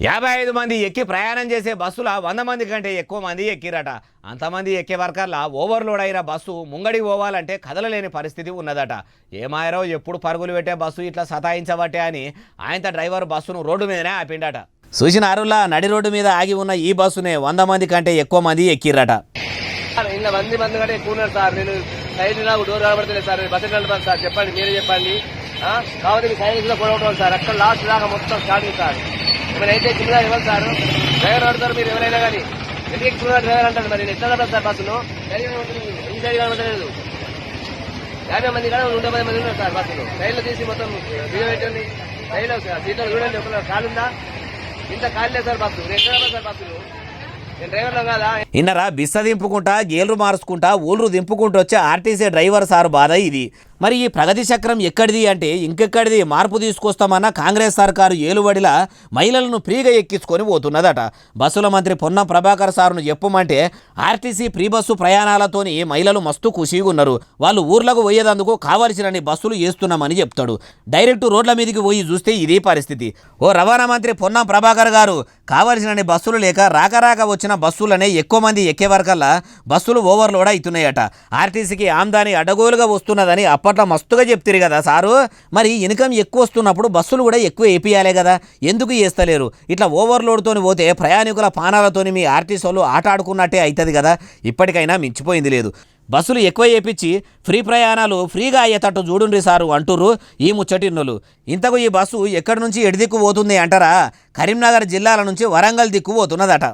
55 మంది ఎక్కి ప్రయాణం చేసే బస్సుల 100 మంది కంటే ఎక్కువ మంది ఎక్కిరట. అంతమంది ఎక్కే వర్కర్ల ఓవర్లోడ్ అయిన బస్సు ముంగడికి పోవాలంటే కదలలేని పరిస్థితి ఉన్నదట. ఏమాయరో ఎప్పుడు పరుగులు పెట్టే బస్సు ఇట్లా సతాయించబట్టే అని ఆయనతో డ్రైవర్ బస్సును రోడ్డు మీదనే ఆపిండట. సూచనారులా నడి రోడ్డు మీద ఆగి ఉన్న ఈ బస్సునే 100 మంది కంటే ఎక్కువ మంది ఎక్కిరట. మంది కంటే ఎక్కువ ఉన్నారు సార్. నేను సైడ్ నాకు డోర్ కనబడతలేదు సార్. బస్సు నడపాలి సార్, చెప్పండి, మీరే చెప్పండి. కాబట్టి మీ సైడ్ కూడా కూడా సార్. అక్కడ లాస్ట్ దాకా మొత్తం స్టార్టింగ్ సార్. ఏమైనా అయితే కింద ఇవ్వాలి సార్. డ్రైవర్ ఆడతారు మీరు ఎవరైనా కానీ. ఎందుకు ఎక్కువ డ్రైవర్ అంటారు మరి. నేను ఎట్లా నడపాలి సార్ బస్సును? ఈ సైడ్ కనబడలేదు. 50 మంది కానీ 110 మంది ఉన్నారు సార్ బస్సులు. రైల్లో తీసి మొత్తం బియ్యం పెట్టండి. రైల్లో సీట్లో చూడండి, ఒక కాలు ఉందా? ఇంత కాలు లేదు సార్ బస్సు. నేను ఎట్లా నడపాలి సార్ బస్సులు? ఇన్నరా బిస్స దింపుకుంటా గేర్లు మార్చుకుంటా ఊళ్ళు దింపుకుంటూ వచ్చే ఆర్టీసీ డ్రైవర్ సార్ బాధ ఇది. మరి ఈ ప్రగతి చక్రం ఎక్కడిది అంటే ఇంకెక్కడిది. మార్పు తీసుకొస్తామన్న కాంగ్రెస్ సర్కారు ఏలుబడిలా మహిళలను ఫ్రీగా ఎక్కించుకొని పోతున్నదట. బస్సుల మంత్రి పొన్నం ప్రభాకర్ సార్ను చెప్పమంటే ఆర్టీసీ ఫ్రీ బస్సు ప్రయాణాలతోని మహిళలు మస్తు ఖుషీగా ఉన్నారు. వాళ్ళు ఊర్లకు పోయేందుకు కావాల్సినన్ని బస్సులు వేస్తున్నామని చెప్తాడు. డైరెక్ట్ రోడ్ల మీదకి పోయి చూస్తే ఇదే పరిస్థితి. ఓ రవాణా మంత్రి పొన్నం ప్రభాకర్ గారు కావాల్సినన్ని బస్సులు లేక రాక వచ్చిన బస్సులనే ఎక్కువ మంది ఎక్కే వరకల్లా బస్సులు ఓవర్లోడ్ అవుతున్నాయట. ఆర్టీసీకి ఆమ్దాని అడగోలుగా వస్తున్నదని అప్పట్లో మస్తుగా చెప్తారు కదా సారు. మరి ఇన్కమ్ ఎక్కువ వస్తున్నప్పుడు బస్సులు కూడా ఎక్కువ వేపియాలే కదా, ఎందుకు చేస్తలేరు? ఇట్లా ఓవర్లోడ్తో పోతే ప్రయాణికుల పానాలతోని మీ ఆర్టీసీ వాళ్ళు ఆట ఆడుకున్నట్టే అవుతుంది కదా. ఇప్పటికైనా మించిపోయింది లేదు. బస్సులు ఎక్కువ వేయించి ఫ్రీ ప్రయాణాలు ఫ్రీగా అయ్యేటట్టు చూడుండ్రి సారు అంటుర్రు ఈ ముచ్చటిన్నులు. ఇంతకు ఈ బస్సు ఎక్కడి నుంచి ఎడి దిక్కు పోతుంది అంటారా? కరీంనగర్ జిల్లాల నుంచి వరంగల్ దిక్కు పోతున్నదట.